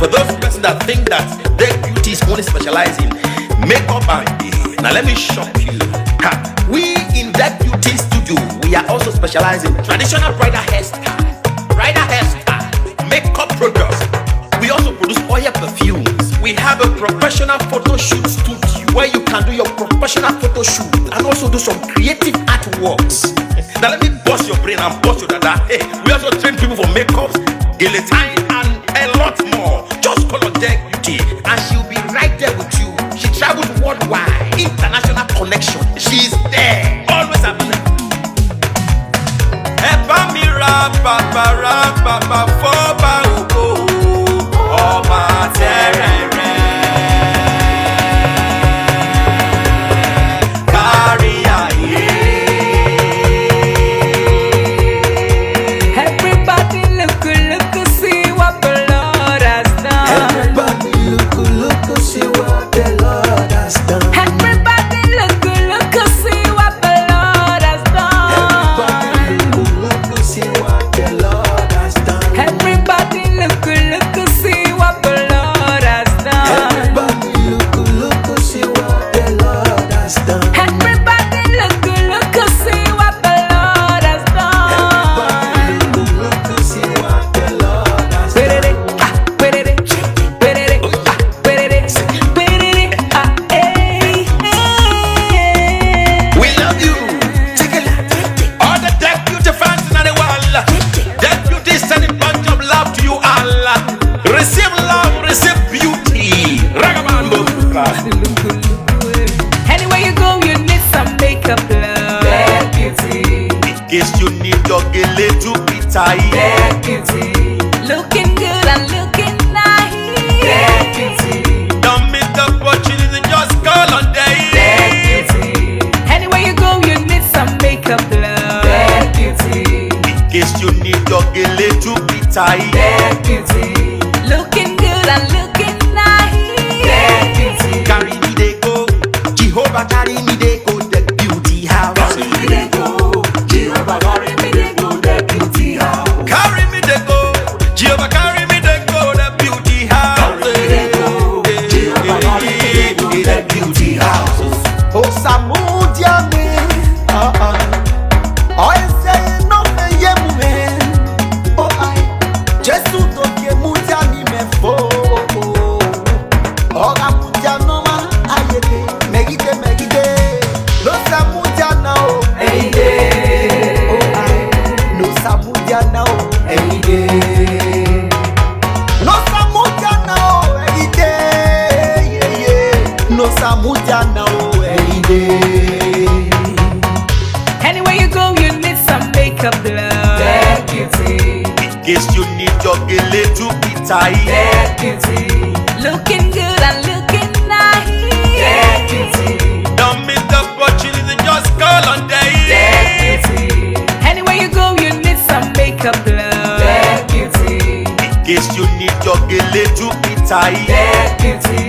For those persons that think that their beauty is only specialized in makeup and hair, now let me shock you. We in that beauty studio, we are also specialized in traditional bridal hairstyle, makeup products. We also produce oil perfumes. We have a professional photo shoot studio where you can do your professional photo shoot and also do some creative artworks. Now let me bust your brain and bust your dada. Hey, we also train people for makeups, Gele time, and a lot more. Just call on Deck Beauty and she'll be right there with you. She travels worldwide, international connection. She's there, always available. Anywhere you go, you need some makeup, love. Deck Beauty. In case you need your Gele to be tight. Deck Beauty. Looking good and looking nice. Deck Beauty. Don't miss the opportunity, just call on Deck. Deck Beauty. Anywhere you go, you need some makeup, love. Deck Beauty. In case you need your Gele to be tight. Deck Beauty. Looking good and looking nice. Deck Beauty. Carry me they go, Jehovah carry me they go, Deck Beauty house. Carry me they go, Jehovah carry me they go, Deck Beauty house. Carry me they go, Jehovah carry me they go, Deck Beauty house. Carry me they go, Jehovah carry me they go, Deck Beauty house. Oh Samudia me, oh say no me yemu me, oh I just to ke mudia ni me fo. Oh amudia no ma ayete, megide no samudia na o, Eyide. oh I no samudia na o, Eyide. no samudia na o, yeah, no samudia na o, Anywhere you go, you need some makeup, love. Deck Beauty. In case you need your Gele to be tight. Deck Beauty. Looking good and looking nice. Deck Beauty. Don't miss the opportunity, just call on Deck. Deck Beauty. Anywhere you go, you need some makeup, love. Deck Beauty. In case you need your Gele to be tight. Deck Beauty.